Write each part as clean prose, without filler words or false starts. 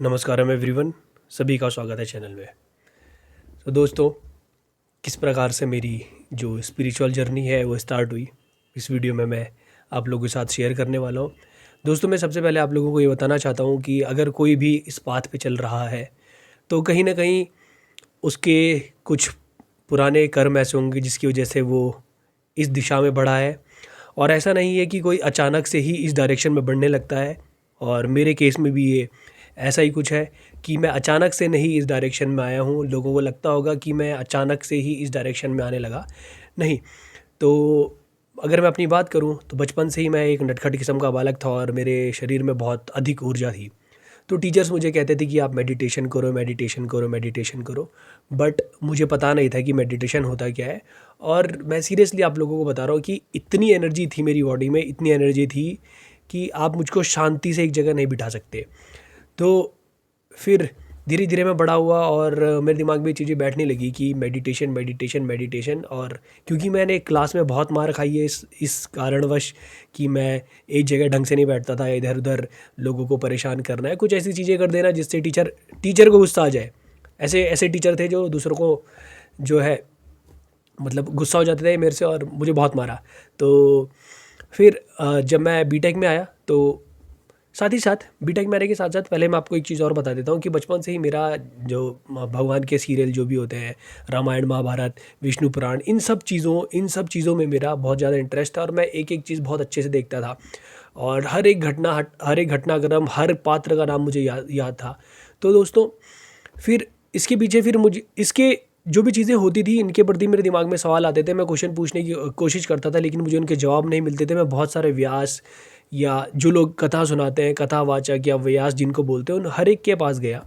नमस्कारम everyone, सभी का स्वागत है चैनल में। तो दोस्तों, किस प्रकार से मेरी जो स्पिरिचुअल जर्नी है वो स्टार्ट हुई, इस वीडियो में मैं आप लोगों के साथ शेयर करने वाला हूँ। दोस्तों, मैं सबसे पहले आप लोगों को ये बताना चाहता हूँ कि अगर कोई भी इस पाथ पे चल रहा है तो कहीं ना कहीं उसके कुछ पुराने कर्म ऐसे होंगे जिसकी वजह से वो इस दिशा में बढ़ा है। और ऐसा नहीं है कि कोई अचानक से ही इस डायरेक्शन में बढ़ने लगता है। और मेरे केस में भी ये ऐसा ही कुछ है कि मैं अचानक से नहीं इस डायरेक्शन में आया हूँ। लोगों को लगता होगा कि मैं अचानक से ही इस डायरेक्शन में आने लगा, नहीं। तो अगर मैं अपनी बात करूँ तो बचपन से ही मैं एक नटखट किस्म का बालक था और मेरे शरीर में बहुत अधिक ऊर्जा थी। तो टीचर्स मुझे कहते थे कि आप मेडिटेशन करो, मेडिटेशन करो, मेडिटेशन करो। बट मुझे पता नहीं था कि मेडिटेशन होता क्या है। और मैं सीरियसली आप लोगों को बता रहा हूँ कि इतनी एनर्जी थी मेरी बॉडी में, इतनी एनर्जी थी कि आप मुझको शांति से एक जगह नहीं बिठा सकते। तो फिर धीरे धीरे मैं बड़ा हुआ और मेरे दिमाग में ये चीज़ें बैठने लगी कि मेडिटेशन मेडिटेशन मेडिटेशन। और क्योंकि मैंने क्लास में बहुत मार खाई है इस कारणवश कि मैं एक जगह ढंग से नहीं बैठता था, इधर उधर लोगों को परेशान करना है, कुछ ऐसी चीज़ें कर देना जिससे टीचर टीचर को गुस्सा आ जाए। ऐसे ऐसे टीचर थे जो दूसरों को जो है मतलब गुस्सा हो जाते थे मेरे से और मुझे बहुत मारा। तो फिर जब मैं बीटेक में आया तो साथ ही साथ बीटेक में आने के साथ साथ पहले मैं आपको एक चीज़ और बता देता हूँ कि बचपन से ही मेरा जो भगवान के सीरियल जो भी होते हैं, रामायण, महाभारत, विष्णु पुराण, इन सब चीज़ों में मेरा बहुत ज़्यादा इंटरेस्ट था और मैं एक एक चीज़ बहुत अच्छे से देखता था। और हर एक घटनाक्रम, हर पात्र का नाम मुझे याद था। तो दोस्तों, फिर इसके पीछे फिर मुझे इसके जो भी चीज़ें होती थी इनके प्रति मेरे दिमाग में सवाल आते थे। मैं क्वेश्चन पूछने की कोशिश करता था लेकिन मुझे उनके जवाब नहीं मिलते थे। मैं बहुत सारे व्यास या जो लोग कथा सुनाते हैं, कथावाचक या व्यास जिनको बोलते हैं, उन हर एक के पास गया,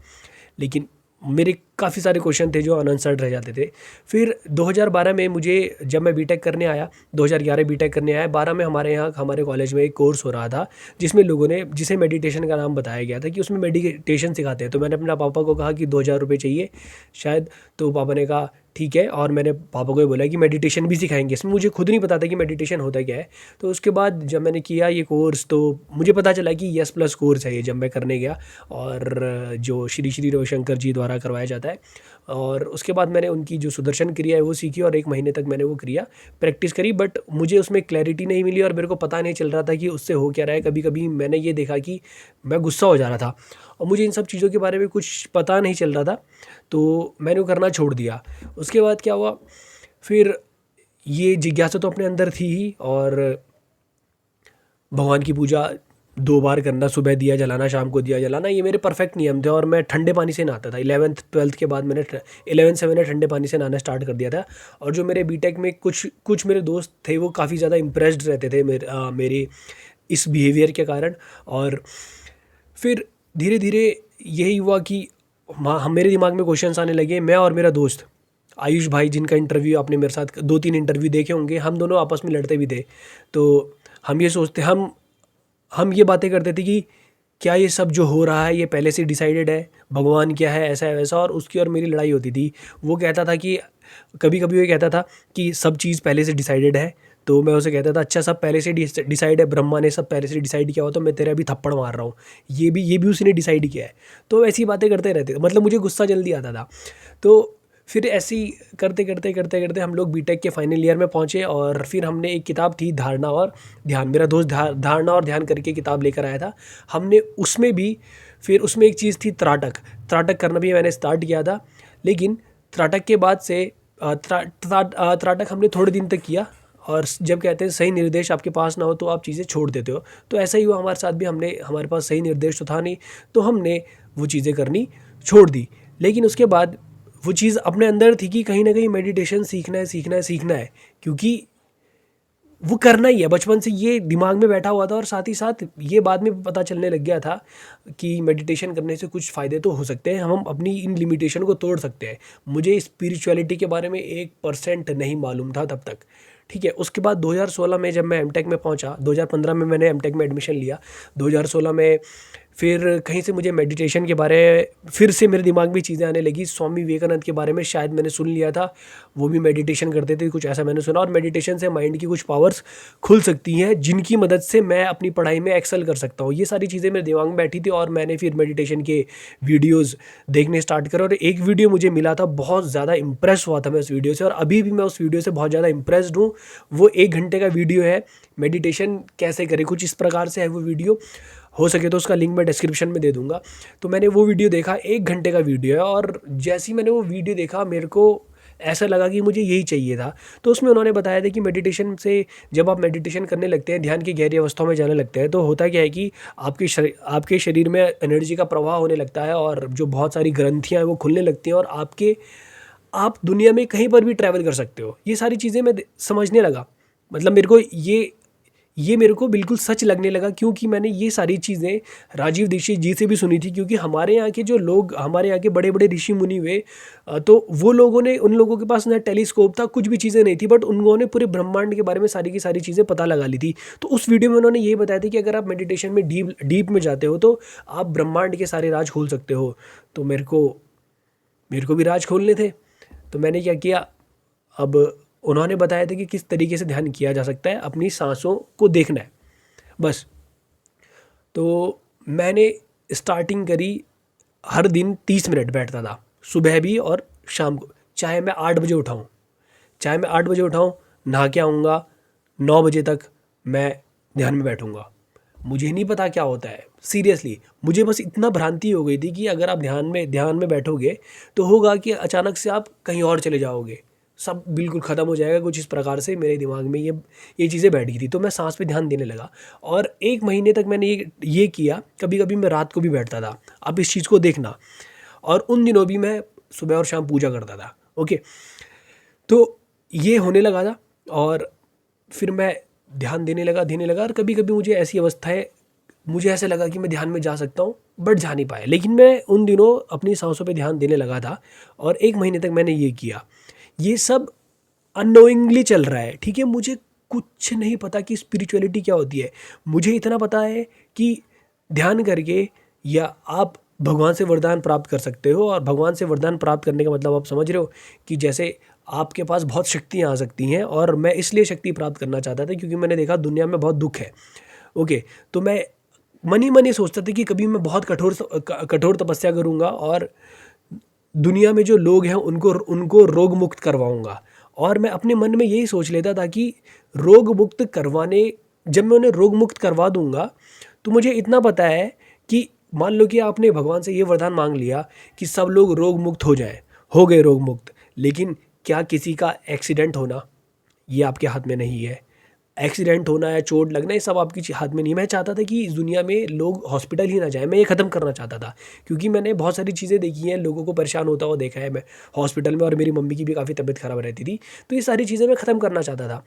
लेकिन मेरे काफ़ी सारे क्वेश्चन थे जो अनआंसर्ड रह जाते थे। फिर 2012 में मुझे, जब मैं बीटेक करने आया, 2011 बीटेक करने आया, 12 में हमारे यहाँ हमारे कॉलेज में एक कोर्स हो रहा था जिसमें लोगों ने, जिसे मेडिटेशन का नाम बताया गया था कि उसमें मेडिटेशन सिखाते हैं। तो मैंने अपने पापा को कहा कि 2,000 रुपये चाहिए शायद। तो पापा ने कहा ठीक है, और मैंने पापा को ये बोला कि मेडिटेशन भी सिखाएंगे इसमें। मुझे खुद नहीं पता था कि मेडिटेशन होता क्या है। तो उसके बाद जब मैंने किया ये कोर्स तो मुझे पता चला कि यस प्लस कोर्स है ये, जब मैं करने गया। और जो श्री श्री रविशंकर जी द्वारा करवाया जाता है। और उसके बाद मैंने उनकी जो सुदर्शन क्रिया है वो सीखी और 1 महीने तक मैंने वो क्रिया प्रैक्टिस करी। बट मुझे उसमें क्लैरिटी नहीं मिली और मेरे को पता नहीं चल रहा था कि उससे हो क्या रहा है। कभी कभी मैंने ये देखा कि मैं गुस्सा हो जा रहा था और मुझे इन सब चीज़ों के बारे में कुछ पता नहीं चल रहा था। तो मैंने वो करना छोड़ दिया। उसके बाद क्या हुआ, फिर ये जिज्ञासा तो अपने अंदर थी ही। और भगवान की पूजा 2 बार करना, सुबह दिया जलाना, शाम को दिया जलाना, ये मेरे परफेक्ट नियम थे। और मैं ठंडे पानी से नहाता था। 11th 12th के बाद मैंने 11th से मैंने ठंडे पानी से नहाना स्टार्ट कर दिया था। और जो मेरे बीटेक में कुछ कुछ मेरे दोस्त थे वो काफ़ी ज़्यादा इम्प्रेस्ड रहते थे मेरे इस बिहेवियर के कारण। और फिर धीरे धीरे यही हुआ कि हम मेरे दिमाग में क्वेश्चंस आने लगे। मैं और मेरा दोस्त आयुष भाई, जिनका इंटरव्यू आपने मेरे साथ 2-3 इंटरव्यू देखे होंगे, हम दोनों आपस में लड़ते भी थे। तो हम ये सोचते हम ये बातें करते थे कि क्या ये सब जो हो रहा है ये पहले से डिसाइडेड है, भगवान क्या है, ऐसा है वैसा। और उसकी और मेरी लड़ाई होती थी। वो कहता था कि कभी कभी वो कहता था कि सब चीज़ पहले से डिसाइडेड है। तो मैं उसे कहता था अच्छा, सब पहले से डिसाइड है, ब्रह्मा ने सब पहले से डिसाइड किया हो, तो मैं तेरे अभी थप्पड़ मार रहा हूँ, ये भी उसी ने डिसाइड किया है। तो ऐसी बातें करते रहते थे, मतलब मुझे गुस्सा जल्दी आता था। तो फिर ऐसे ही करते करते करते करते हम लोग बीटेक के फाइनल ईयर में पहुँचे। और फिर हमने एक किताब थी धारणा और ध्यान, मेरा दोस्त धारणा और ध्यान करके किताब लेकर आया था। हमने उसमें भी, फिर उसमें एक चीज़ थी त्राटक। त्राटक करना भी मैंने स्टार्ट किया था। लेकिन त्राटक के बाद से त्राटक हमने थोड़े दिन तक किया। और जब कहते हैं सही निर्देश आपके पास ना हो तो आप चीज़ें छोड़ देते हो, तो ऐसा ही हुआ हमारे साथ भी। हमारे पास सही निर्देश तो था नहीं, तो हमने वो चीज़ें करनी छोड़ दी। लेकिन उसके बाद वो चीज़ अपने अंदर थी कि कहीं ना कहीं मेडिटेशन सीखना है, सीखना है, सीखना है, क्योंकि वो करना ही है। बचपन से ये दिमाग में बैठा हुआ था। और साथ ही साथ ये बाद में पता चलने लग गया था कि मेडिटेशन करने से कुछ फ़ायदे तो हो सकते हैं, हम अपनी इन लिमिटेशन को तोड़ सकते हैं। मुझे स्पिरिचुअलिटी के बारे में 1% नहीं मालूम था तब तक, ठीक है। उसके बाद 2016 में जब मैं एमटेक में पहुंचा, 2015 में मैंने एमटेक में एडमिशन लिया, 2016 में फिर कहीं से मुझे मेडिटेशन के बारे फिर से मेरे दिमाग में चीज़ें आने लगी। स्वामी विवेकानंद के बारे में शायद मैंने सुन लिया था, वो भी मेडिटेशन करते थे, कुछ ऐसा मैंने सुना। और मेडिटेशन से माइंड की कुछ पावर्स खुल सकती हैं जिनकी मदद से मैं अपनी पढ़ाई में एक्सेल कर सकता हूँ। ये सारी चीज़ें मेरे दिमाग में बैठी थी और मैंने फिर मेडिटेशन के वीडियोज़ देखने स्टार्ट करे। और एक वीडियो मुझे मिला था, बहुत ज़्यादा इंप्रेस हुआ था मैं उस वीडियो से, और अभी भी मैं उस वीडियो से बहुत ज़्यादा इंप्रेस्ड हूँ। वो 1 घंटे का वीडियो है, मेडिटेशन कैसे करें, कुछ इस प्रकार से है वो वीडियो। हो सके तो उसका लिंक मैं डिस्क्रिप्शन में दे दूंगा। तो मैंने वो वीडियो देखा, 1 घंटे का वीडियो है, और जैसे ही मैंने वो वीडियो देखा मेरे को ऐसा लगा कि मुझे यही चाहिए था। तो उसमें उन्होंने बताया था कि मेडिटेशन से जब आप मेडिटेशन करने लगते हैं, ध्यान की गहरी अवस्थाओं में जाने लगते हैं, तो होता क्या है कि आपके शरीर में एनर्जी का प्रवाह होने लगता है, और जो बहुत सारी ग्रंथियाँ हैं वो खुलने लगती हैं, और आप दुनिया में कहीं पर भी ट्रैवल कर सकते हो। ये सारी चीज़ें मैं समझने लगा। मतलब मेरे को ये मेरे को बिल्कुल सच लगने लगा, क्योंकि मैंने ये सारी चीज़ें राजीव दीक्षित जी से भी सुनी थी। क्योंकि हमारे यहाँ के जो लोग, हमारे यहाँ के बड़े बड़े ऋषि मुनि हुए, तो वो लोगों ने, उन लोगों के पास ना टेलीस्कोप था, कुछ भी चीज़ें नहीं थी, बट उन्होंने पूरे ब्रह्मांड के बारे में सारी की सारी चीज़ें पता लगा ली थी। तो उस वीडियो में उन्होंने ये बताया था कि अगर आप मेडिटेशन में डीप में जाते हो तो आप ब्रह्मांड के सारे राज खोल सकते हो। तो मेरे को भी राज खोलने थे। तो मैंने क्या किया, अब उन्होंने बताया था कि किस तरीके से ध्यान किया जा सकता है, अपनी सांसों को देखना है बस। तो मैंने स्टार्टिंग करी, हर दिन 30 मिनट बैठता था, सुबह भी और शाम को। चाहे मैं 8 बजे उठाऊँ, नहा के आऊँगा, 9 बजे तक मैं ध्यान में बैठूँगा। मुझे नहीं पता क्या होता है, सीरियसली मुझे बस इतना भ्रांति हो गई थी कि अगर आप ध्यान में बैठोगे तो होगा कि अचानक से आप कहीं और चले जाओगे, सब बिल्कुल ख़त्म हो जाएगा। कुछ इस प्रकार से मेरे दिमाग में ये चीज़ें बैठ गई थी। तो मैं सांस पे ध्यान देने लगा, और 1 महीने तक मैंने ये किया। कभी कभी मैं रात को भी बैठता था, आप इस चीज़ को देखना। और उन दिनों भी मैं सुबह और शाम पूजा करता था। ओके, तो ये होने लगा था, और फिर मैं ध्यान देने लगा। और कभी कभी मुझे ऐसी अवस्थाएं, मुझे ऐसा लगा कि मैं ध्यान में जा सकता हूँ, बट जा नहीं पाया। लेकिन मैं उन दिनों अपनी सांसों पे ध्यान देने लगा था, और 1 महीने तक मैंने ये किया। ये सब अननोइंगली चल रहा है, ठीक है। मुझे कुछ नहीं पता कि स्पिरिचुअलिटी क्या होती है। मुझे इतना पता है कि ध्यान करके या आप भगवान से वरदान प्राप्त कर सकते हो। और भगवान से वरदान प्राप्त करने का मतलब आप समझ रहे हो कि जैसे आपके पास बहुत शक्तियाँ आ सकती हैं। और मैं इसलिए शक्ति प्राप्त करना चाहता था क्योंकि मैंने देखा दुनिया में बहुत दुख है। ओके, तो मैं मन ही मन ये सोचता था कि कभी मैं बहुत कठोर तपस्या करूँगा, और दुनिया में जो लोग हैं उनको रोग मुक्त करवाऊंगा। और मैं अपने मन में यही सोच लेता था कि जब मैं उन्हें रोग मुक्त करवा दूंगा, तो मुझे इतना पता है कि मान लो कि आपने भगवान से ये वरदान मांग लिया कि सब लोग रोग मुक्त हो गए रोग मुक्त, लेकिन क्या किसी का एक्सीडेंट होना ये आपके हाथ में नहीं है। एक्सीडेंट होना या चोट लगना ये सब आपकी हाथ में नहीं। मैं चाहता था कि इस दुनिया में लोग हॉस्पिटल ही ना जाए, मैं ये ख़त्म करना चाहता था। क्योंकि मैंने बहुत सारी चीज़ें देखी हैं, लोगों को परेशान होता हुआ देखा है मैं हॉस्पिटल में, और मेरी मम्मी की भी काफ़ी तबीयत ख़राब रहती थी। तो ये सारी चीज़ें मैं ख़त्म करना चाहता था।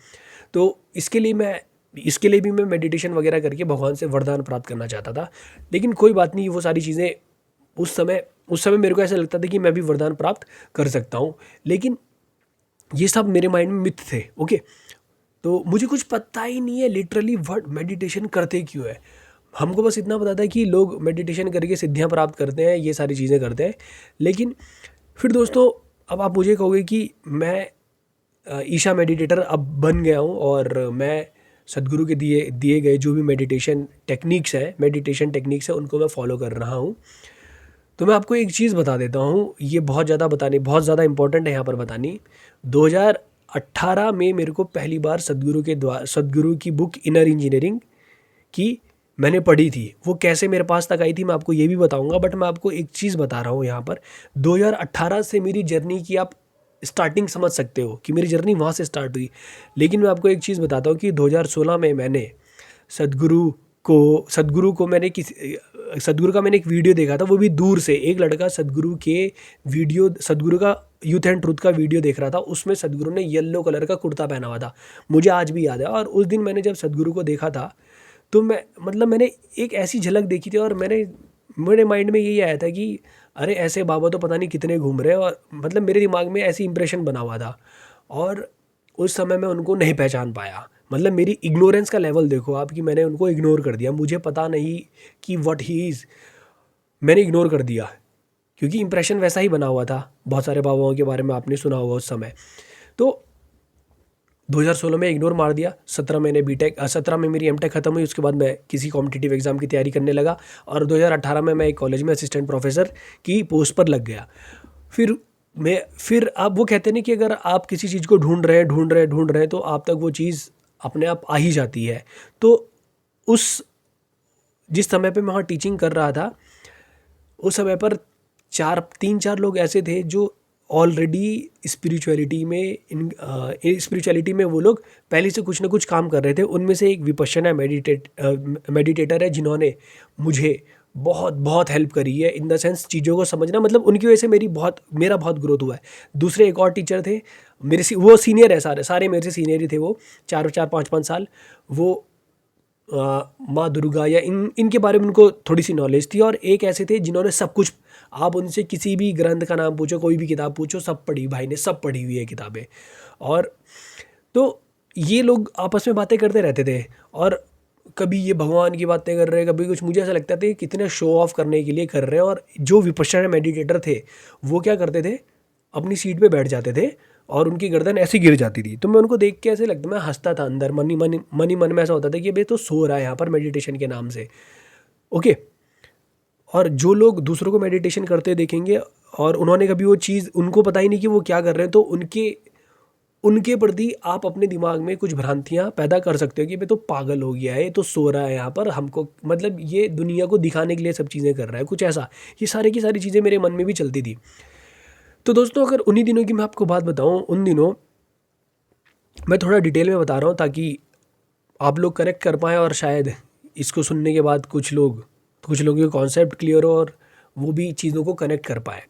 तो इसके लिए भी मैं मेडिटेशन वगैरह करके भगवान से वरदान प्राप्त करना चाहता था। लेकिन कोई बात नहीं, वो सारी चीज़ें उस समय मेरे को ऐसा लगता था कि मैं भी वरदान प्राप्त कर सकता हूँ। लेकिन ये सब मेरे माइंड में मिथ थे। ओके, तो मुझे कुछ पता ही नहीं है लिटरली वर्ड मेडिटेशन करते क्यों है। हमको बस इतना पता था कि लोग मेडिटेशन करके सिद्धियां प्राप्त करते हैं, ये सारी चीज़ें करते हैं। लेकिन फिर दोस्तों, अब आप मुझे कहोगे कि मैं ईशा मेडिटेटर अब बन गया हूँ, और मैं सदगुरु के दिए गए जो भी मेडिटेशन टेक्निक्स है उनको मैं फॉलो कर रहा हूँ। तो मैं आपको एक चीज़ बता देता हूँ, ये बहुत ज़्यादा इंपॉर्टेंट है यहाँ पर बतानी। 2018 में मेरे को पहली बार सदगुरु की बुक इनर इंजीनियरिंग की मैंने पढ़ी थी। वो कैसे मेरे पास तक आई थी मैं आपको ये भी बताऊंगा, बट मैं आपको एक चीज़ बता रहा हूँ यहाँ पर। 2018 से मेरी जर्नी की आप स्टार्टिंग समझ सकते हो कि मेरी जर्नी वहाँ से स्टार्ट हुई। लेकिन मैं आपको एक चीज़ बताता हूँ कि 2016 में मैंने सदगुरु का मैंने एक वीडियो देखा था। वो भी दूर से, एक लड़का सदगुरु का यूथ एंड ट्रूथ का वीडियो देख रहा था। उसमें सदगुरु ने येलो कलर का कुर्ता पहना हुआ था, मुझे आज भी याद है। और उस दिन मैंने जब सदगुरु को देखा था, तो मैंने एक ऐसी झलक देखी थी, और मेरे माइंड में यही आया था कि अरे ऐसे बाबा तो पता नहीं कितने घूम रहे हैं। और मेरे दिमाग में ऐसी इंप्रेशन बना हुआ था, और उस समय मैं उनको नहीं पहचान पाया। मतलब मेरी इग्नोरेंस का लेवल देखो आप, कि मैंने उनको इग्नोर कर दिया, मुझे पता नहीं कि व्हाट ही इज़, मैंने इग्नोर कर दिया, क्योंकि इंप्रेशन वैसा ही बना हुआ था। बहुत सारे बाबाओं के बारे में आपने सुना होगा उस समय। तो 2016 में इग्नोर मार दिया। 17 में मेरी एमटेक खत्म हुई, उसके बाद मैं किसी कॉम्पिटिटिव एग्जाम की तैयारी करने लगा, और 2018 में मैं एक कॉलेज में असिस्टेंट प्रोफेसर की पोस्ट पर लग गया। फिर आप वो कहते हैं ना कि अगर आप किसी चीज़ को ढूंढ रहे हैं तो आप तक वो चीज़ अपने आप आ ही जाती है। तो उस जिस समय पे मैं वहाँ टीचिंग कर रहा था, उस समय पर 3-4 लोग ऐसे थे जो ऑलरेडी स्पिरिचुअलिटी में वो लोग पहले से कुछ ना कुछ काम कर रहे थे। उनमें से एक विपश्यना मेडिटेटर है, जिन्होंने मुझे बहुत बहुत हेल्प करी है, इन द सेंस चीज़ों को समझना, मतलब उनकी वजह से मेरा बहुत ग्रोथ हुआ है। दूसरे एक और टीचर थे वो सीनियर है, सारे सारे मेरे से सीनियर ही थे, वो 4-4 5-5 साल। वो माँ दुर्गा या इनके बारे में उनको थोड़ी सी नॉलेज थी, और एक ऐसे थे जिन्होंने सब कुछ, आप उनसे किसी भी ग्रंथ का नाम पूछो, कोई भी किताब पूछो, सब पढ़ी, भाई ने सब पढ़ी हुई है किताबें। और तो ये लोग आपस में बातें करते रहते थे, और कभी ये भगवान की बातें कर रहे हैं, कभी कुछ। मुझे ऐसा लगता था कि कितने शो ऑफ करने के लिए कर रहे हैं। और जो विपश्यना मेडिटेटर थे, वो क्या करते थे, अपनी सीट पे बैठ जाते थे और उनकी गर्दन ऐसी गिर जाती थी। तो मैं उनको देख के ऐसे लगता, मैं हंसता था अंदर, मन में ऐसा होता था कि बे तो सो रहा है यहाँ पर मेडिटेशन के नाम से। ओके। और जो लोग दूसरों को मेडिटेशन करते देखेंगे और उन्होंने कभी वो चीज़, उनको पता ही नहीं कि वो क्या कर रहे हैं, तो उनके प्रति आप अपने दिमाग में कुछ भ्रांतियां पैदा कर सकते हो कि भाई तो पागल हो गया है, ये तो सो रहा है यहाँ पर, हमको मतलब ये दुनिया को दिखाने के लिए सब चीज़ें कर रहा है, कुछ ऐसा। ये सारी की सारी चीज़ें मेरे मन में भी चलती थी। तो दोस्तों, अगर उन्हीं दिनों की मैं आपको बात बताऊं, उन दिनों मैं थोड़ा डिटेल में बता रहा हूँ ताकि आप लोग कनेक्ट कर पाएँ, और शायद इसको सुनने के बाद कुछ लोगों के कॉन्सेप्ट क्लियर हो और वो भी चीज़ों को कनेक्ट कर पाए।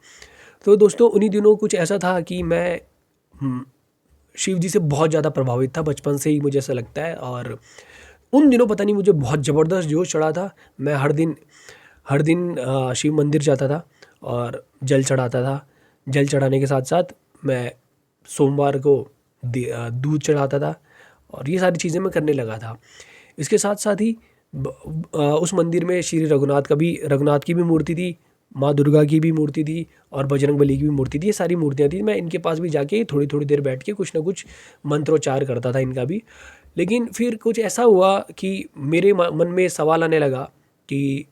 तो दोस्तों, उन्हीं दिनों कुछ ऐसा था कि मैं शिव जी से बहुत ज़्यादा प्रभावित था, बचपन से ही मुझे ऐसा लगता है। और उन दिनों पता नहीं मुझे बहुत ज़बरदस्त जोश चढ़ा था। मैं हर दिन शिव मंदिर जाता था और जल चढ़ाता था। जल चढ़ाने के साथ साथ मैं सोमवार को दूध चढ़ाता था, और ये सारी चीज़ें मैं करने लगा था। इसके साथ साथ ही उस मंदिर में श्री रघुनाथ की भी मूर्ति थी, माँ दुर्गा की भी मूर्ति थी, और बजरंग बली की भी मूर्ति थी। ये सारी मूर्तियाँ थी। मैं इनके पास भी जाके थोड़ी थोड़ी देर बैठ के कुछ ना कुछ मंत्रोच्चार करता था इनका भी। लेकिन फिर कुछ ऐसा हुआ कि मेरे मन में सवाल आने लगा कि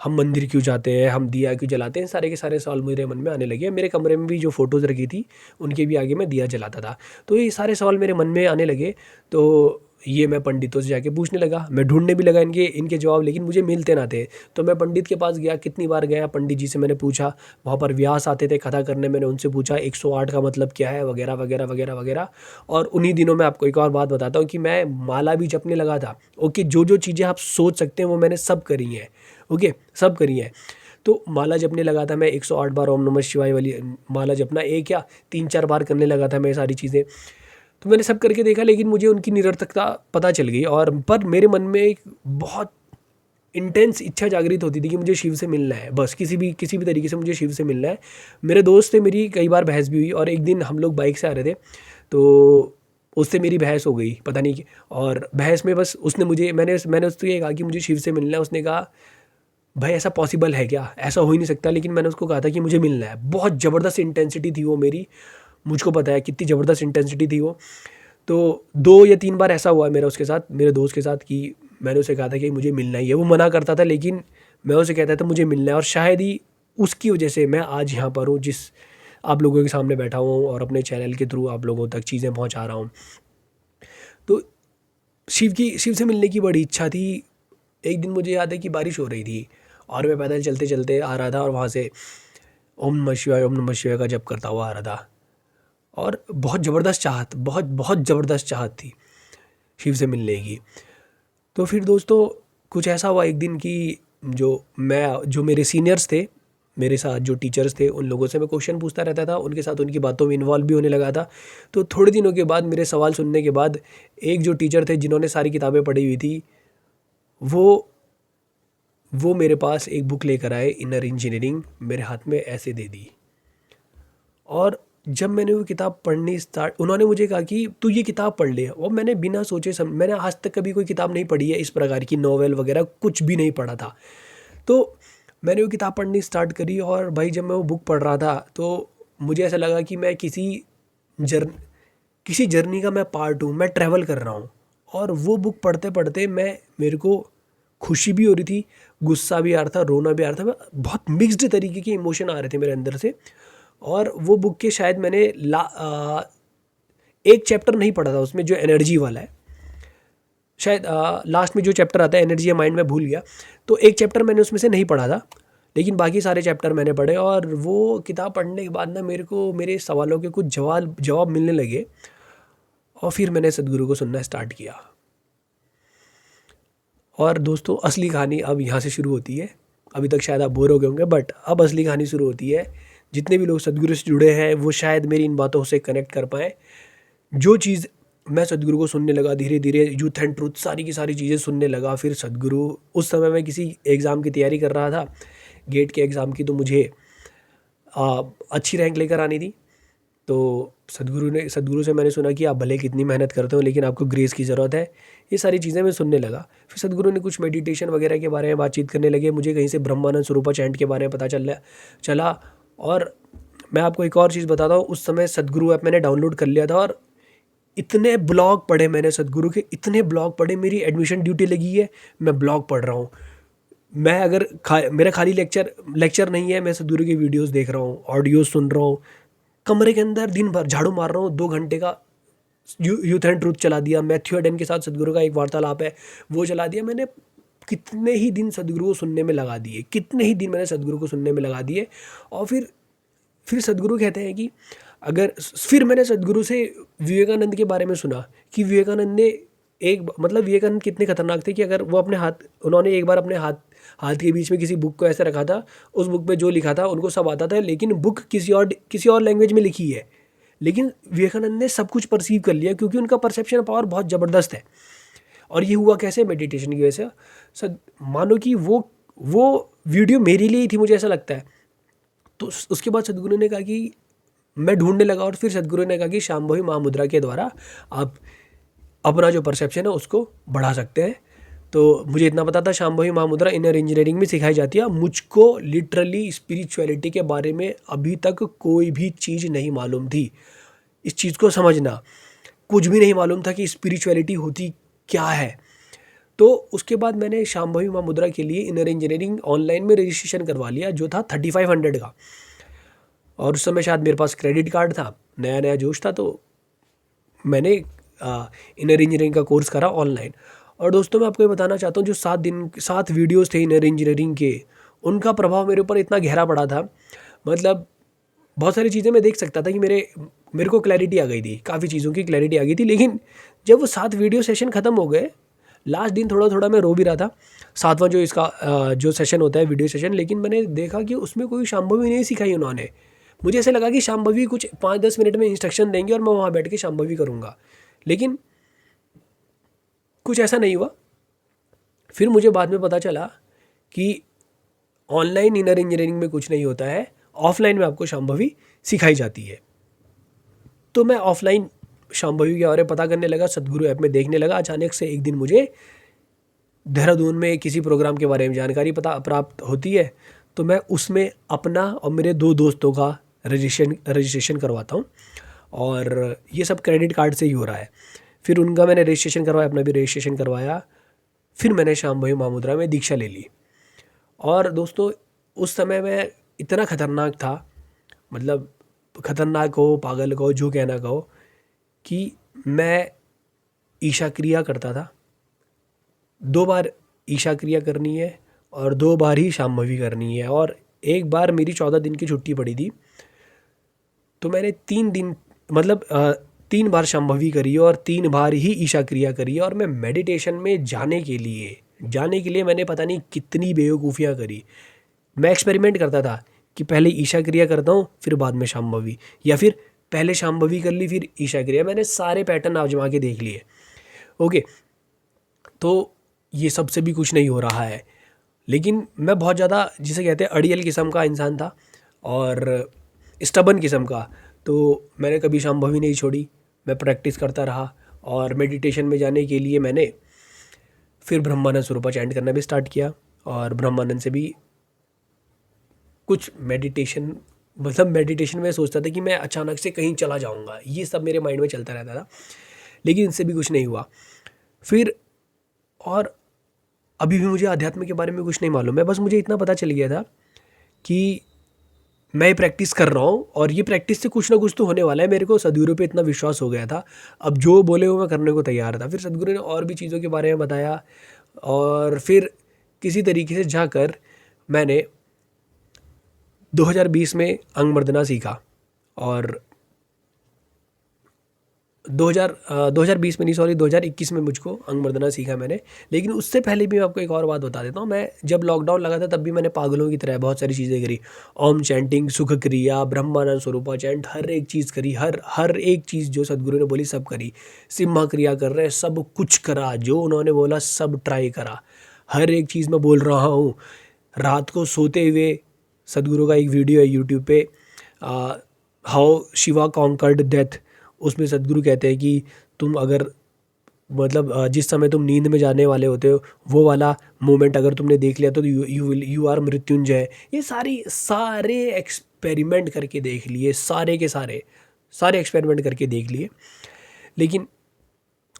हम मंदिर क्यों जाते हैं, हम दिया क्यों जलाते हैं, सारे के सारे सवाल मेरे मन में आने लगे। मेरे कमरे में भी जो फ़ोटोज़ रखी थी, उनके भी आगे मैं दिया जलाता था। तो ये सारे सवाल मेरे मन में आने लगे। तो ये मैं पंडितों से जाके पूछने लगा, मैं ढूंढने भी लगा इनके जवाब, लेकिन मुझे मिलते ना थे। तो मैं पंडित के पास गया, कितनी बार गया, पंडित जी से मैंने पूछा। वहाँ पर व्यास आते थे कथा करने, मैंने उनसे पूछा 108 का मतलब क्या है, वगैरह वगैरह वगैरह वगैरह। और उन्हीं दिनों में आपको एक और बात बताता हूँ कि मैं माला भी जपने लगा था। ओके, जो जो चीज़ें आप सोच सकते हैं वो मैंने सब करी हैं। ओके, सब करी है। तो माला जपने लगा था मैं, 108 बार ओम नमः शिवाय वाली माला जपना, एक या 3-4 बार करने लगा था मैं ये सारी चीज़ें। तो मैंने सब करके देखा, लेकिन मुझे उनकी निरर्थकता पता चल गई। और पर मेरे मन में एक बहुत इंटेंस इच्छा जागृत होती थी कि मुझे शिव से मिलना है, बस किसी भी तरीके से मुझे शिव से मिलना है। मेरे दोस्त थे, मेरी कई बार बहस भी हुई, और एक दिन हम लोग बाइक से आ रहे थे, तो उससे मेरी बहस हो गई, पता नहीं और बहस में बस उसने मुझे मैंने उससे ये कहा कि मुझे शिव से मिलना है। उसने कहा, भाई ऐसा पॉसिबल है क्या, ऐसा हो ही नहीं सकता। लेकिन मैंने उसको कहा था कि मुझे मिलना है। बहुत ज़बरदस्त इंटेंसिटी थी वो मेरी, मुझको पता है कितनी ज़बरदस्त इंटेंसिटी थी वो। तो 2 या 3 बार ऐसा हुआ है मेरा उसके साथ, मेरे दोस्त के साथ, कि मैंने उसे कहा था कि मुझे मिलना ही है। वो मना करता था, लेकिन मैं उसे कहता था मुझे मिलना है। और शायद ही उसकी वजह से मैं आज यहाँ पर हूँ, जिस आप लोगों के सामने बैठा हुआ हूँ, और अपने चैनल के थ्रू आप लोगों तक चीज़ें पहुँचा रहा हूँ। तो शिव से मिलने की बड़ी इच्छा थी। एक दिन मुझे याद है कि बारिश हो रही थी, और मैं पैदल चलते चलते आ रहा था, और वहाँ से ओम नमः शिवाय का जप करता हुआ आ रहा था। और बहुत बहुत ज़बरदस्त चाहत थी शिव से मिलने की। तो फिर दोस्तों, कुछ ऐसा हुआ एक दिन कि जो मेरे सीनियर्स थे, मेरे साथ जो टीचर्स थे, उन लोगों से मैं क्वेश्चन पूछता रहता था, उनके साथ उनकी बातों में इन्वॉल्व भी होने लगा था। तो थोड़े दिनों के बाद, मेरे सवाल सुनने के बाद, एक जो टीचर थे जिन्होंने सारी किताबें पढ़ी हुई थी, वो वो मेरे पास एक बुक लेकर आए, इनर इंजीनियरिंग, मेरे हाथ में ऐसे दे दी। और जब मैंने वो किताब पढ़नी स्टार्ट, उन्होंने मुझे कहा कि तू ये किताब पढ़ ले, और मैंने बिना सोचे मैंने आज तक कभी कोई किताब नहीं पढ़ी है इस प्रकार की, नॉवेल वगैरह कुछ भी नहीं पढ़ा था। तो मैंने वो किताब पढ़नी स्टार्ट करी, और भाई जब मैं वो बुक पढ़ रहा था तो मुझे ऐसा लगा कि मैं किसी जर्नी का मैं पार्ट हूँ, मैं ट्रैवल कर रहा हूँ। और वो बुक पढ़ते पढ़ते मेरे को खुशी भी हो रही थी, गुस्सा भी आ रहा था, रोना भी आ रहा था, बहुत मिक्स्ड तरीके के इमोशन आ रहे थे मेरे अंदर से। और वो बुक के शायद मैंने एक चैप्टर नहीं पढ़ा था उसमें, जो एनर्जी वाला है, शायद लास्ट में जो चैप्टर आता है एनर्जी या माइंड, में भूल गया। तो एक चैप्टर मैंने उसमें से नहीं पढ़ा था, लेकिन बाकी सारे चैप्टर मैंने पढ़े। और वो किताब पढ़ने के बाद ना मेरे को मेरे सवालों के कुछ जवाब मिलने लगे, और फिर मैंने सदगुरु को सुनना स्टार्ट किया। और दोस्तों असली कहानी अब यहाँ से शुरू होती है। अभी तक शायद आप बोर हो गए होंगे, बट अब असली कहानी शुरू होती है। जितने भी लोग सदगुरु से जुड़े हैं वो शायद मेरी इन बातों से कनेक्ट कर पाएँ। जो चीज़ मैं सदगुरु को सुनने लगा, धीरे धीरे यूथ एंड ट्रूथ सारी की सारी चीज़ें सुनने लगा। फिर सदगुरु, उस समय मैं किसी एग्ज़ाम की तैयारी कर रहा था, गेट के एग्ज़ाम की, तो मुझे अच्छी रैंक लेकर आनी थी। तो सदगुरु से मैंने सुना कि आप भले कितनी मेहनत करते हो लेकिन आपको ग्रेस की ज़रूरत है। ये सारी चीज़ें मैं सुनने लगा। फिर सदगुरु ने कुछ मेडिटेशन वगैरह के बारे में बातचीत करने लगे। मुझे कहीं से ब्रह्मानंद स्वरूपा चैंट के बारे में पता चला। और मैं आपको एक और चीज़ बताता हूँ, उस समय सदगुरु ऐप मैंने डाउनलोड कर लिया था, और इतने ब्लॉग पढ़े मैंने सदगुरु के, इतने ब्लॉग पढ़े। मेरी एडमिशन ड्यूटी लगी है, मैं ब्लॉग पढ़ रहा हूँ। मैं अगर मेरा खाली लेक्चर नहीं है, मैं सदगुरु की वीडियोस देख रहा हूँ, ऑडियोज सुन रहा हूँ। कमरे के अंदर दिन भर झाड़ू मार रहा हूँ, 2 घंटे का यूथ एंड ट्रूथ चला दिया। मैथ्यू एडन के साथ सदगुरु का एक वार्तालाप है, वो चला दिया मैंने। कितने ही दिन सदगुरु को सुनने में लगा दिए, कितने ही दिन मैंने सदगुरु को सुनने में लगा दिए। और फिर सदगुरु कहते हैं कि फिर मैंने सदगुरु से विवेकानंद के बारे में सुना कि विवेकानंद ने विवेकानंद कितने खतरनाक थे कि अगर वो उन्होंने एक बार अपने हाथ के बीच में किसी बुक को ऐसे रखा था, उस बुक पे जो लिखा था उनको सब आता था, लेकिन बुक किसी और लैंग्वेज में लिखी है, लेकिन विवेकानंद ने सब कुछ परसीव कर लिया क्योंकि उनका परसेप्शन पावर बहुत ज़बरदस्त है। और ये हुआ कैसे? मेडिटेशन की वजह से। मानो कि वो वीडियो मेरे लिए ही थी, मुझे ऐसा लगता है। तो उसके बाद सदगुरु ने कहा कि मैं ढूंढने लगा, और फिर सदगुरु ने कहा कि शांभवी महामुद्रा के द्वारा आप अपना जो परसेप्शन है उसको बढ़ा सकते हैं। तो मुझे इतना पता था शांभवी महामुद्रा इनर इंजीनियरिंग में सिखाई जाती है। मुझको लिटरली स्पिरिचुअलिटी के बारे में अभी तक कोई भी चीज़ नहीं मालूम थी। इस चीज़ को समझना, कुछ भी नहीं मालूम था कि स्पिरिचुअलिटी होती क्या है। तो उसके बाद मैंने शांभवी महामुद्रा के लिए इनर इंजीनियरिंग ऑनलाइन में रजिस्ट्रेशन करवा लिया, जो था 3500 का। और उस समय शायद मेरे पास क्रेडिट कार्ड था, नया नया जोश था, तो मैंने इनर इंजीनियरिंग का कोर्स करा ऑनलाइन। और दोस्तों मैं आपको ये बताना चाहता हूँ, जो 7 वीडियोस थे इनर इंजीनियरिंग के, उनका प्रभाव मेरे ऊपर इतना गहरा पड़ा था। मतलब बहुत सारी चीज़ें मैं देख सकता था कि मेरे को क्लैरिटी आ गई थी, काफ़ी चीज़ों की क्लैरिटी आ गई थी। लेकिन जब वो 7 वीडियो सेशन ख़त्म हो गए, लास्ट दिन थोड़ा थोड़ा मैं रो भी रहा था, 7वां जो इसका जो सेशन होता है वीडियो सेशन। लेकिन मैंने देखा कि उसमें कोई शांभवी नहीं सिखाई उन्होंने। मुझे ऐसे लगा कि शांभवी कुछ 5-10 मिनट में इंस्ट्रक्शन देंगे और मैं वहाँ बैठ के शांभवी करूँगा, लेकिन कुछ ऐसा नहीं हुआ। फिर मुझे बाद में पता चला कि ऑनलाइन इनर इंजीनियरिंग में कुछ नहीं होता है, ऑफलाइन में आपको शांभवी सिखाई जाती है। तो मैं ऑफलाइन शांभवी के बारे में पता करने लगा, सदगुरु ऐप में देखने लगा। अचानक से एक दिन मुझे देहरादून में किसी प्रोग्राम के बारे में जानकारी प्राप्त होती है। तो मैं उसमें अपना और मेरे 2 दोस्तों का रजिस्ट्रेशन करवाता हूँ, और ये सब क्रेडिट कार्ड से ही हो रहा है। फिर उनका मैंने रजिस्ट्रेशन करवाया, अपना भी रजिस्ट्रेशन करवाया। फिर मैंने शांभवी महामुद्रा में दीक्षा ले ली। और दोस्तों उस समय मैं इतना खतरनाक था, मतलब खतरनाक हो, पागल कहो, जो कहना कहो, कि मैं ईशा क्रिया करता था। 2 बार ईशा क्रिया करनी है और 2 बार ही शांभवी करनी है। और एक बार मेरी 14 दिन की छुट्टी पड़ी थी, तो मैंने 3 बार शांभवी करी और 3 बार ही ईशा क्रिया करी। और मैं मेडिटेशन में जाने के लिए मैंने पता नहीं कितनी बेवकूफ़ियाँ करी। मैं एक्सपेरिमेंट करता था कि पहले ईशा क्रिया करता हूँ, फिर बाद में शांभवी, या फिर पहले शांभवी कर ली फिर ईशा क्रिया। मैंने सारे पैटर्न आजमा के देख लिए। ओके, तो ये सबसे भी कुछ नहीं हो रहा है। लेकिन मैं बहुत ज़्यादा, जिसे कहते हैं, अड़ियल किस्म का इंसान था और स्टबन किस्म का। तो मैंने कभी संभव ही नहीं छोड़ी, मैं प्रैक्टिस करता रहा। और मेडिटेशन में जाने के लिए मैंने फिर ब्रह्मानंद स्वरूपा चैंट करना भी स्टार्ट किया, और ब्रह्मानंद से भी कुछ मेडिटेशन, मतलब मेडिटेशन में सोचता था कि मैं अचानक से कहीं चला जाऊंगा, ये सब मेरे माइंड में चलता रहता था, लेकिन इनसे भी कुछ नहीं हुआ। फिर और अभी भी मुझे आध्यात्म के बारे में कुछ नहीं मालूम है, बस मुझे इतना पता चल गया था कि मैं प्रैक्टिस कर रहा हूँ और ये प्रैक्टिस से कुछ ना कुछ तो होने वाला है। मेरे को सदगुरु पे इतना विश्वास हो गया था, अब जो बोले वो मैं करने को तैयार था। फिर सदगुरु ने और भी चीज़ों के बारे में बताया, और फिर किसी तरीके से जाकर मैंने 2020 में अंग मर्दना सीखा। और 2020 में नहीं, सॉरी 2021 में मुझको अंग मर्दना सीखा मैंने। लेकिन उससे पहले भी मैं आपको एक और बात बता देता हूँ। मैं जब लॉकडाउन लगा था तब भी मैंने पागलों की तरह बहुत सारी चीज़ें करी। ओम चैंटिंग, सुख क्रिया, ब्रह्मानंद स्वरूपा चैंट, हर एक चीज़ करी, हर एक चीज़ जो सदगुरु ने बोली सब करी। सिम्हा क्रिया कर रहे, सब कुछ करा, जो उन्होंने बोला सब ट्राई करा, हर एक चीज़ मैं बोल रहा हूँ। रात को सोते हुए सदगुरु का एक वीडियो है यूट्यूब पे, हाउ शिवा कॉन्कर्ड डेथ। उसमें सदगुरु कहते हैं कि तुम अगर मतलब जिस समय तुम नींद में जाने वाले होते हो वो वाला मोमेंट अगर तुमने देख लिया तो यू आर मृत्युंजय। ये सारे एक्सपेरिमेंट करके देख लिए, सारे के सारे एक्सपेरिमेंट करके देख लिए, लेकिन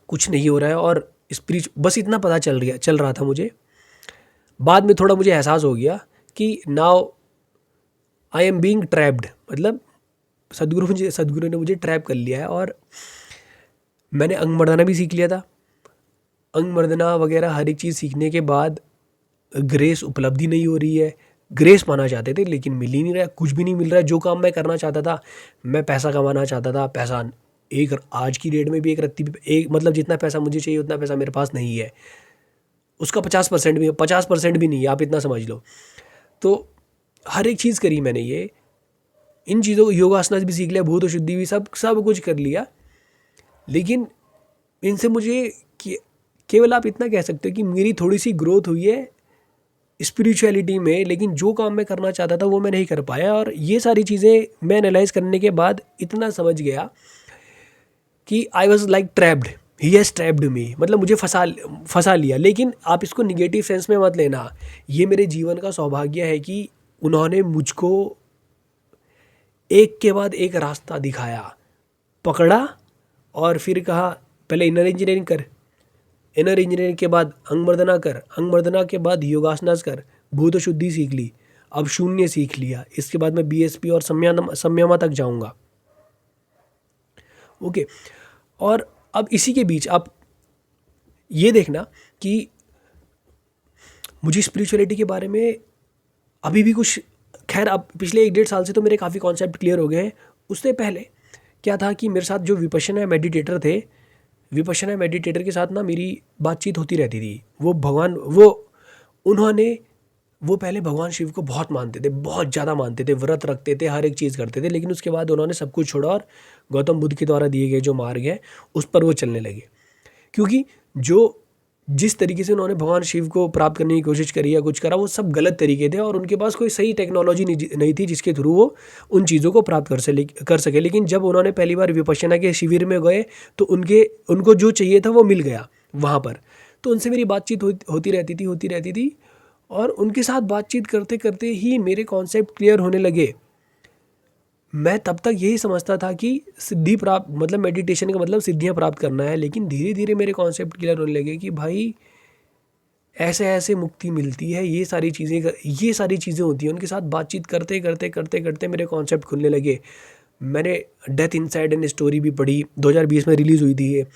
कुछ नहीं हो रहा है। और बस इतना पता चल रहा था मुझे। बाद में थोड़ा मुझे एहसास हो गया कि now I am being trapped, मतलब सदगुरु ने मुझे ट्रैप कर लिया है। और मैंने अंग मर्दना भी सीख लिया था। अंग मर्दना वगैरह हर एक चीज़ सीखने के बाद ग्रेस उपलब्धि नहीं हो रही है। ग्रेस पाना चाहते थे लेकिन मिल ही नहीं रहा, कुछ भी नहीं मिल रहा है। जो काम मैं करना चाहता था, मैं पैसा कमाना चाहता था, पैसा एक आज की डेट में भी एक रत्ती एक मतलब जितना पैसा मुझे चाहिए उतना पैसा मेरे पास नहीं है। उसका 50% भी नहीं है, आप इतना समझ लो। तो हर एक चीज़ करी मैंने, ये इन चीज़ों को, योगासनास भी सीख लिया, भूत शुद्धि भी, सब कुछ कर लिया। लेकिन इनसे मुझे केवल आप इतना कह सकते हो कि मेरी थोड़ी सी ग्रोथ हुई है स्पिरिचुअलिटी में, लेकिन जो काम मैं करना चाहता था वो मैं नहीं कर पाया। और ये सारी चीज़ें मैं एनालाइज करने के बाद इतना समझ गया कि I was like trapped, he has trapped me, मतलब मुझे फंसा लिया। लेकिन आप इसको निगेटिव सेंस में मत लेना, ये मेरे जीवन का सौभाग्य है कि उन्होंने मुझको एक के बाद एक रास्ता दिखाया, पकड़ा और फिर कहा पहले इनर इंजीनियरिंग कर, इनर इंजीनियरिंग के बाद अंग मर्दना कर, अंग मर्दना के बाद योगासनास कर, भूत शुद्धि सीख ली, अब शून्य सीख लिया, इसके बाद मैं बीएसपी और संयमा तक जाऊंगा। ओके। और अब इसी के बीच आप ये देखना कि मुझे स्पिरिचुअलिटी के बारे में अभी भी कुछ, खैर अब पिछले 1-1.5 साल से तो मेरे काफ़ी कॉन्सेप्ट क्लियर हो गए हैं। उससे पहले क्या था कि मेरे साथ जो विपश्यना मेडिटेटर थे, विपश्यना मेडिटेटर के साथ ना मेरी बातचीत होती रहती थी। वो पहले भगवान शिव को बहुत मानते थे, बहुत ज़्यादा मानते थे, व्रत रखते थे, हर एक चीज़ करते थे। लेकिन उसके बाद उन्होंने सब कुछ छोड़ा और गौतम बुद्ध के द्वारा दिए गए जो मार्ग है उस पर वो चलने लगे। क्योंकि जिस तरीके से उन्होंने भगवान शिव को प्राप्त करने की कोशिश करी या कुछ करा, वो सब गलत तरीके थे और उनके पास कोई सही टेक्नोलॉजी नहीं थी जिसके थ्रू वो उन चीज़ों को प्राप्त कर सके। लेकिन जब उन्होंने पहली बार विपश्यना के शिविर में गए तो उनको जो चाहिए था वो मिल गया वहाँ पर। तो उनसे मेरी बातचीत होती रहती थी और उनके साथ बातचीत करते करते ही मेरे कॉन्सेप्ट क्लियर होने लगे। मैं तब तक यही समझता था कि सिद्धि प्राप्त मतलब मेडिटेशन का मतलब सिद्धियां प्राप्त करना है, लेकिन धीरे धीरे मेरे कॉन्सेप्ट क्लियर होने लगे कि भाई ऐसे ऐसे मुक्ति मिलती है, ये सारी चीज़ें होती हैं। उनके साथ बातचीत करते मेरे कॉन्सेप्ट खुलने लगे। मैंने डेथ इनसाइड एन स्टोरी भी पढ़ी, 2020 में रिलीज़ हुई थी ये।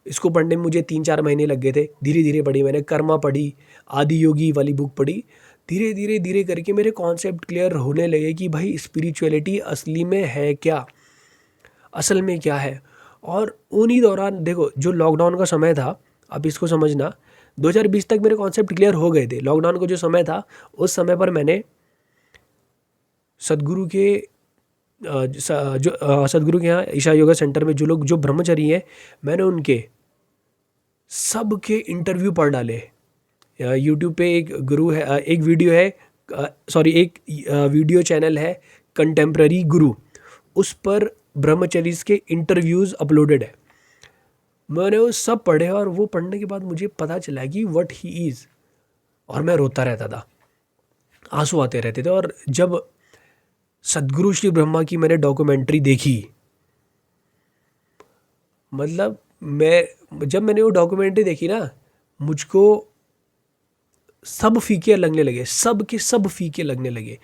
इसको पढ़ने में मुझे 3-4 महीने लग गए थे। धीरे धीरे पढ़ी मैंने, कर्मा पढ़ी, आदि योगी वाली बुक पढ़ी। धीरे धीरे करके मेरे कॉन्सेप्ट क्लियर होने लगे कि भाई स्पिरिचुअलिटी असली में है क्या, असल में क्या है। और उन्हीं दौरान देखो, जो लॉकडाउन का समय था, अब इसको समझना, 2020 तक मेरे कॉन्सेप्ट क्लियर हो गए थे। लॉकडाउन का जो समय था उस समय पर मैंने सदगुरु के सदगुरु के यहाँ ईशा योगा सेंटर में जो ब्रह्मचारी हैं, मैंने उनके सब के इंटरव्यू पढ़ डाले। यूट्यूब पे एक वीडियो चैनल है कंटेम्प्ररी गुरु, उस पर ब्रह्मचरीज के इंटरव्यूज़ अपलोडेड है, मैंने वो सब पढ़े और वो पढ़ने के बाद मुझे पता चला कि व्हाट ही इज़, और मैं रोता रहता था, आंसू आते रहते थे। और जब सदगुरु श्री ब्रह्मा की मैंने डॉक्यूमेंट्री देखी, मतलब जब मैंने वो डॉक्यूमेंट्री देखी ना, मुझको सब फीके लगने लगे, सब के सब फीके लगने लगे।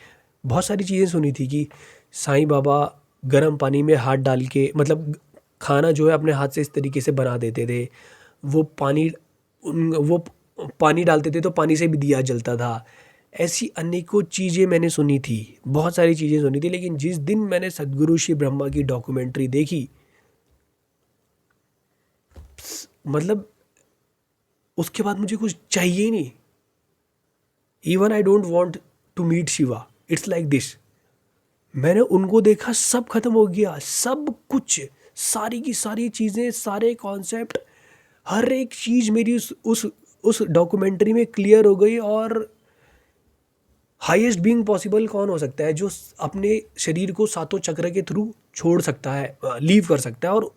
बहुत सारी चीज़ें सुनी थी कि साईं बाबा गर्म पानी में हाथ डाल के, मतलब खाना जो है अपने हाथ से इस तरीके से बना देते थे, वो पानी डालते थे तो पानी से भी दिया जलता था। ऐसी अनेकों चीज़ें मैंने सुनी थी, बहुत सारी चीज़ें सुनी थी। लेकिन जिस दिन मैंने सदगुरु श्री ब्रह्मा की डॉक्यूमेंट्री देखी, मतलब उसके बाद मुझे कुछ चाहिए ही नहीं। Even I don't want to meet Shiva, it's like this. मैंने उनको देखा, सब खत्म हो गया, सब कुछ, सारी की सारी चीज़ें, सारे कॉन्सेप्ट, हर एक चीज़ मेरी उस डॉक्यूमेंट्री में क्लियर हो गई। और हाईएस्ट बीइंग पॉसिबल कौन हो सकता है जो अपने शरीर को सातों चक्र के थ्रू छोड़ सकता है, लीव कर सकता है। और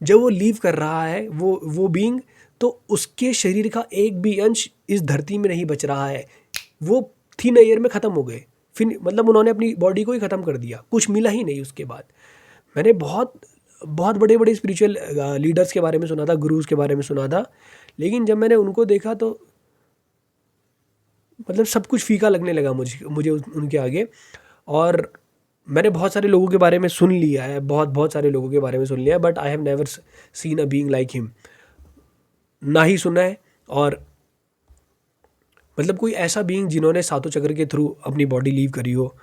जब वो लीव कर रहा है वो बीइंग, तो उसके शरीर का एक भी अंश इस धरती में नहीं बच रहा है। वो 3 ईयर में ख़त्म हो गए, फिर मतलब उन्होंने अपनी बॉडी को ही ख़त्म कर दिया, कुछ मिला ही नहीं उसके बाद। मैंने बहुत बहुत बड़े बड़े स्पिरिचुअल लीडर्स के बारे में सुना था, गुरुज के बारे में सुना था, लेकिन जब मैंने उनको देखा तो मतलब सब कुछ फीका लगने लगा मुझे उनके आगे। और मैंने बहुत सारे लोगों के बारे में सुन लिया है, बहुत सारे लोगों के बारे में सुन लिया है, but I have never seen a being like him, ना ही सुना है। और मतलब कोई ऐसा बीइंग जिन्होंने सातों चक्र के थ्रू अपनी बॉडी लीव करी हो,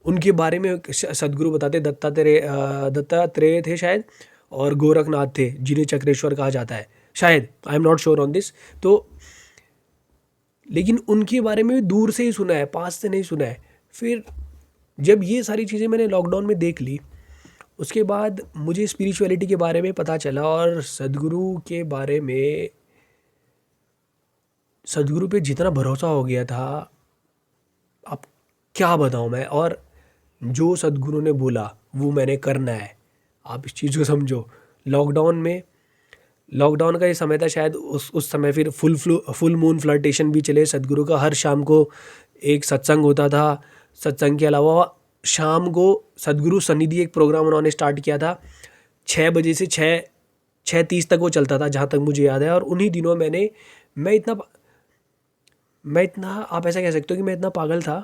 उनके बारे में सदगुरु बताते दत्तात्रेय थे शायद, और गोरखनाथ थे जिन्हें चक्रेश्वर कहा जाता है शायद, I am not sure on this. तो लेकिन उनके बारे में भी दूर से ही सुना है, पास से नहीं सुना है। फिर जब ये सारी चीज़ें मैंने लॉकडाउन में देख ली, उसके बाद मुझे स्पिरिचुअलिटी के बारे में पता चला, और सदगुरु के बारे में, सदगुरु पे जितना भरोसा हो गया था, अब क्या बताऊँ मैं। और जो सदगुरु ने बोला वो मैंने करना है, आप इस चीज़ को समझो। लॉकडाउन का ये समय था शायद, उस समय फिर फुल मून फ्लर्टेशन भी चले। सदगुरु का हर शाम को एक सत्संग होता था। सत्संग के अलावा शाम को सदगुरु सन्निधि एक प्रोग्राम उन्होंने स्टार्ट किया था, 6 बजे से 6:30 तक वो चलता था, जहाँ तक मुझे याद है। और उन्हीं दिनों मैं इतना आप ऐसा कह सकते हो कि मैं इतना पागल था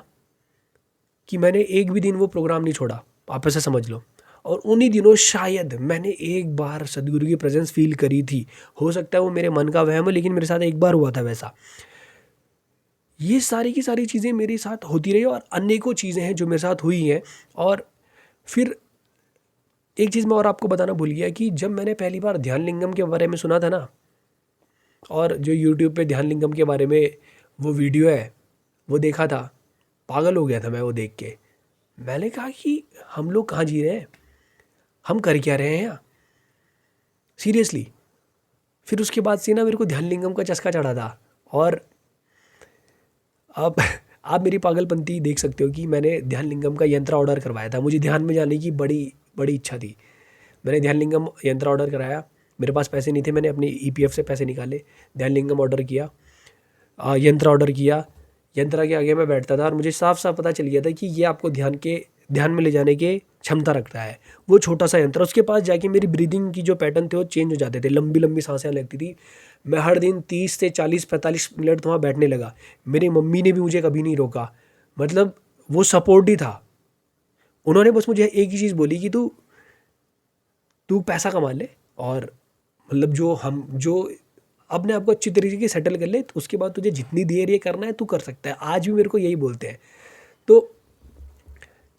कि मैंने एक भी दिन वो प्रोग्राम नहीं छोड़ा, आप ऐसा समझ लो। और उन्हीं दिनों शायद मैंने एक बार सदगुरु की प्रेजेंस फील करी थी। हो सकता है वो मेरे मन का वहम है, लेकिन मेरे साथ एक बार हुआ था वैसा। ये सारी की सारी चीज़ें मेरे साथ होती रही, और अनेकों चीज़ें हैं जो मेरे साथ हुई हैं। और फिर एक चीज़ मैं और आपको बताना भूल गया कि जब मैंने पहली बार ध्यान लिंगम के बारे में सुना था ना, और जो यूट्यूब पे ध्यान लिंगम के बारे में वो वीडियो है वो देखा था, पागल हो गया था मैं वो देख के। मैंने कहा कि हम लोग कहाँ जी रहे हैं, हम कर क्या रहे हैं यहाँ, सीरियसली। फिर उसके बाद से ना मेरे को ध्यान लिंगम का चस्का चढ़ा था। और आप मेरी पागलपंती देख सकते हो कि मैंने ध्यान लिंगम का यंत्र ऑर्डर करवाया था। मुझे ध्यान में जाने की बड़ी बड़ी इच्छा थी। मैंने ध्यान लिंगम यंत्र ऑर्डर कराया, मेरे पास पैसे नहीं थे, मैंने अपनी ईपीएफ से पैसे निकाले, ध्यान लिंगम ऑर्डर किया, यंत्र ऑर्डर किया। यंत्र के आगे मैं बैठता था और मुझे साफ साफ पता चल गया था कि ये आपको ध्यान में ले जाने के क्षमता रखता है। वो छोटा सा यंत्र, उसके पास जाके मेरी ब्रीदिंग की जो पैटर्न थे वो चेंज हो जाते थे, लंबी लंबी सांसें लगती थी। मैं हर दिन 30 से 40-45 मिनट वहाँ बैठने लगा। मेरी मम्मी ने भी मुझे कभी नहीं रोका, मतलब वो सपोर्ट ही था। उन्होंने बस मुझे एक ही चीज़ बोली कि तू पैसा कमा ले, और मतलब जो अपने आप को अच्छी तरीके से सेटल कर ले, तो उसके बाद तुझे जितनी देर ये करना है तू कर सकता है। आज भी मेरे को यही बोलते हैं। तो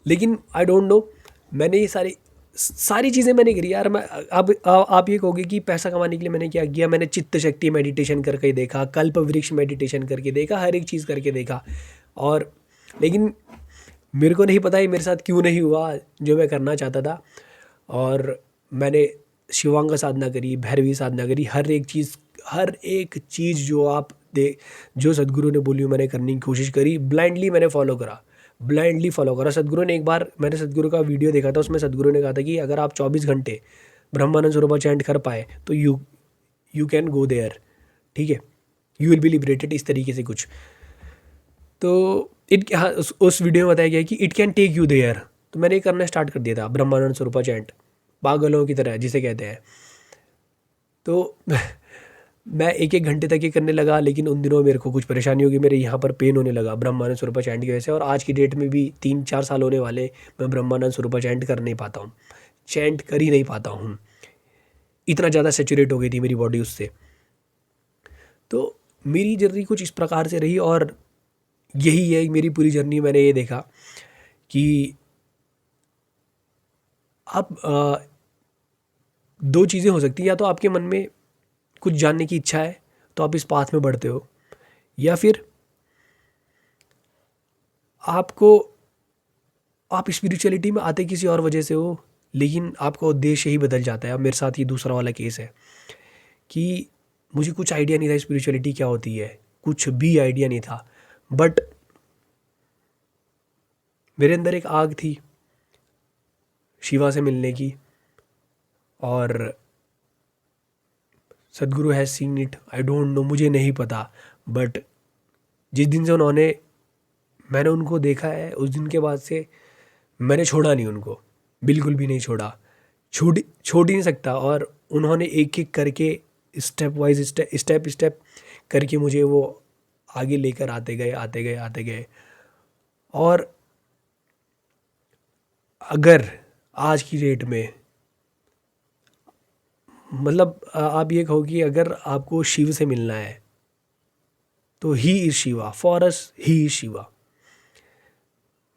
लेकिन आई डोंट नो, मैंने ये सारी चीज़ें मैंने करी यार। मैं अब आप ये कहोगे कि पैसा कमाने के लिए मैंने क्या किया। मैंने चित्त शक्ति मेडिटेशन करके देखा, कल्प वृक्ष मेडिटेशन करके देखा, हर एक चीज़ करके देखा। और लेकिन मेरे को नहीं पता है मेरे साथ क्यों नहीं हुआ जो मैं करना चाहता था। और मैंने शिवांग साधना करी, भैरवी साधना करी, हर एक चीज़ जो सदगुरु ने बोली मैंने करने की कोशिश करी, ब्लाइंडली मैंने फॉलो करा। ब्लाइंडली फॉलो करो। सदगुरु ने एक बार, मैंने सदगुरु का वीडियो देखा था, उसमें सदगुरु ने कहा था कि अगर आप 24 घंटे ब्रह्मानंद स्वरूपा चैंट कर पाए तो यू कैन गो देयर, ठीक है, यू विल बी लिबरेटेड, इस तरीके से कुछ। तो हाँ, उस वीडियो में बताया गया कि it can take you there. तो मैंने ये करना स्टार्ट कर दिया था, ब्रह्मानंद स्वरूपा चैंट, पागलों की तरह जिसे कहते हैं। तो मैं 1-1 घंटे तक ये करने लगा, लेकिन उन दिनों मेरे को कुछ परेशानी होगी, मेरे यहाँ पर पेन होने लगा ब्रह्मानंद स्वरूपा चैंट की वजह से। और आज की डेट में भी 3-4 साल होने वाले, मैं ब्रह्मानंद स्वरूपा चैंट कर नहीं पाता हूँ, चैंट कर ही नहीं पाता हूँ, इतना ज़्यादा सेचुरेट हो गई थी मेरी बॉडी उससे। तो मेरी जर्नी कुछ इस प्रकार से रही, और यही है मेरी पूरी जर्नी। मैंने ये देखा कि आप दो चीज़ें हो सकती हैं, या तो आपके मन में कुछ जानने की इच्छा है तो आप इस पाथ में बढ़ते हो, या फिर आप स्पिरिचुअलिटी में आते किसी और वजह से हो, लेकिन आपका उद्देश्य ही बदल जाता है। अब मेरे साथ ये दूसरा वाला केस है कि मुझे कुछ आइडिया नहीं था स्पिरिचुअलिटी क्या होती है, कुछ भी आइडिया नहीं था, बट मेरे अंदर एक आग थी शिवा से मिलने की, और सदगुरु has seen it, I don't know, मुझे नहीं पता, बट जिस दिन से मैंने उनको देखा है, उस दिन के बाद से मैंने छोड़ा नहीं उनको, बिल्कुल भी नहीं छोड़ा, छोड़ ही नहीं सकता। और उन्होंने एक एक करके स्टेप वाइज स्टेप करके मुझे वो आगे लेकर आते गए। और अगर आज की डेट में, मतलब आप ये कहो कि अगर आपको शिव से मिलना है तो he is Shiva, for us he is Shiva.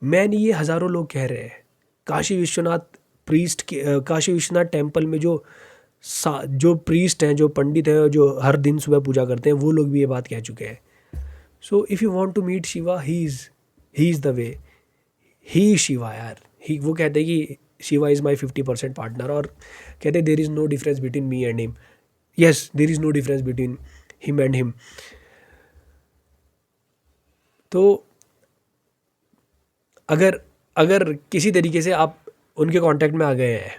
मैं नहीं, ये हज़ारों लोग कह रहे हैं। काशी विश्वनाथ काशी विश्वनाथ टेम्पल में जो प्रीस्ट हैं, जो पंडित हैं, जो हर दिन सुबह पूजा करते हैं, वो लोग भी ये बात कह चुके हैं। So if you want to meet Shiva, he is the way, he Shiva यार। वो कहते हैं कि शिवा इज़ माई 50% पार्टनर, और कहते हैं there is no difference between me and him. Yes, there is no difference between him and him. तो अगर किसी तरीके से आप उनके कांटेक्ट में आ गए हैं,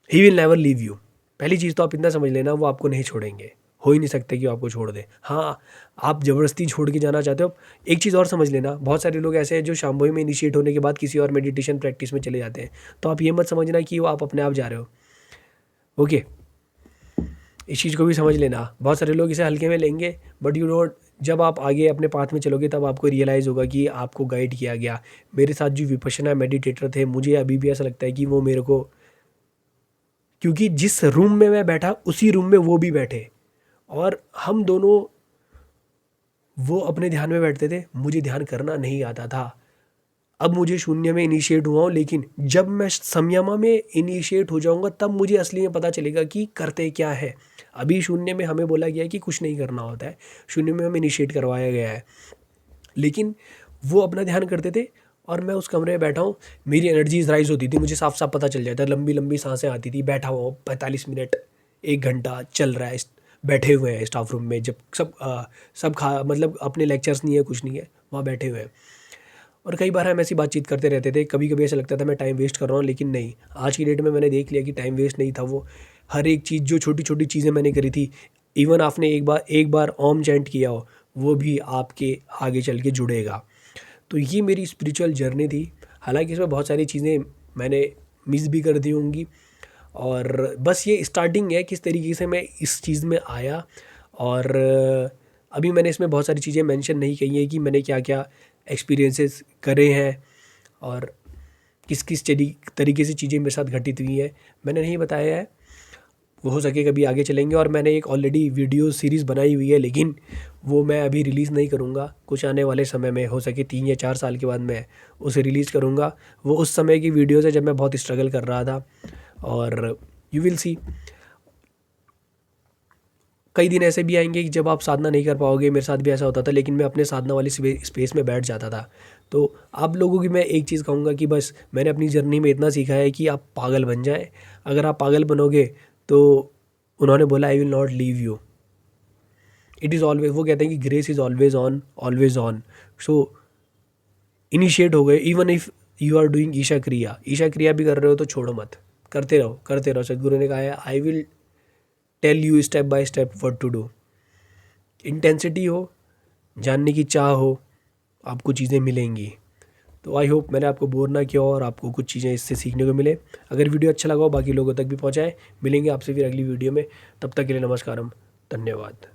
he will never leave you. पहली चीज़ तो आप इतना समझ लेना, वो आपको नहीं छोड़ेंगे, हो ही नहीं सकते कि वो आपको छोड़ दे। हाँ, आप ज़बरदस्ती छोड़ के जाना चाहते हो। एक चीज़ और समझ लेना, बहुत सारे लोग ऐसे हैं जो शांभवी में इनिशिएट होने के बाद किसी और मेडिटेशन प्रैक्टिस में चले जाते हैं, तो आप ये मत समझना कि वो आप अपने आप जा रहे हो। ओके, इस चीज़ को भी समझ लेना। बहुत सारे लोग इसे हल्के में लेंगे, बट यू डोंट, जब आप आगे अपने पाथ में चलोगे तब आपको रियलाइज़ होगा कि आपको गाइड किया गया। मेरे साथ जो विपश्यना मेडिटेटर थे, मुझे अभी भी ऐसा लगता है कि वो मेरे को, क्योंकि जिस रूम में मैं बैठा उसी रूम में वो भी बैठे, और हम दोनों, वो अपने ध्यान में बैठते थे, मुझे ध्यान करना नहीं आता था। अब मुझे शून्य में इनिशिएट हुआ हूँ, लेकिन जब मैं संयमा में इनिशिएट हो जाऊँगा तब मुझे असली में पता चलेगा कि करते क्या है। अभी शून्य में हमें बोला गया है कि कुछ नहीं करना होता है, शून्य में हमें इनिशिएट करवाया गया है, लेकिन वो अपना ध्यान करते थे और मैं उस कमरे में बैठा हूँ, मेरी एनर्जीज राइज होती थी, मुझे साफ साफ पता चल जाता है, लंबी लंबी सांसें आती थी, बैठा हुआ 45 मिनट 1 घंटा चल रहा है, बैठे हुए हैं स्टाफ रूम में, जब सब मतलब अपने लेक्चर्स नहीं है, कुछ नहीं है, वहाँ बैठे हुए हैं। और कई बार हम ऐसी बातचीत करते रहते थे, कभी कभी ऐसा लगता था मैं टाइम वेस्ट कर रहा हूँ, लेकिन नहीं, आज की डेट में मैंने देख लिया कि टाइम वेस्ट नहीं था वो। हर एक चीज़, जो छोटी छोटी चीज़ें मैंने करी थी, इवन आपने एक बार ओम चैंट किया हो, वो भी आपके आगे चल के जुड़ेगा। तो ये मेरी स्पिरिचुअल जर्नी थी। हालांकि इसमें बहुत सारी चीज़ें मैंने मिस भी कर दी होंगी, और बस ये स्टार्टिंग है किस तरीके से मैं इस चीज़ में आया। और अभी मैंने इसमें बहुत सारी चीज़ें मेंशन नहीं की हैं कि मैंने क्या क्या एक्सपीरियंसेस करे हैं और किस किस तरीके से चीज़ें मेरे साथ घटित हुई हैं, मैंने नहीं बताया है। वो हो सके कभी आगे चलेंगे, और मैंने एक ऑलरेडी वीडियो सीरीज़ बनाई हुई है, लेकिन वो मैं अभी रिलीज़ नहीं करूँगा, कुछ आने वाले समय में, हो सके 3 या 4 साल के बाद मैं उसे रिलीज़ करूँगा। वो उस समय की वीडियोज़ है जब मैं बहुत स्ट्रगल कर रहा था, और यू विल सी कई दिन ऐसे भी आएंगे कि जब आप साधना नहीं कर पाओगे। मेरे साथ भी ऐसा होता था, लेकिन मैं अपने साधना वाली स्पेस में बैठ जाता था। तो आप लोगों की मैं एक चीज़ कहूँगा कि बस मैंने अपनी जर्नी में इतना सीखा है कि आप पागल बन जाएं। अगर आप पागल बनोगे तो उन्होंने बोला I will not leave you, it is always, वो कहते हैं कि grace is always on, always on. So initiate हो गए। Even if you are doing Isha Kriya भी कर रहे हो तो छोड़ो मत, करते रहो। सदगुरु ने कहा है I will tell you step by step what to do. Intensity हो, जानने की चाह हो, आपको चीज़ें मिलेंगी। तो आई होप मैंने आपको बोर ना किया और आपको कुछ चीज़ें इससे सीखने को मिले। अगर वीडियो अच्छा लगा हो बाकी लोगों तक भी पहुँचाए। मिलेंगे आपसे फिर अगली वीडियो में, तब तक के लिए नमस्कारम, धन्यवाद।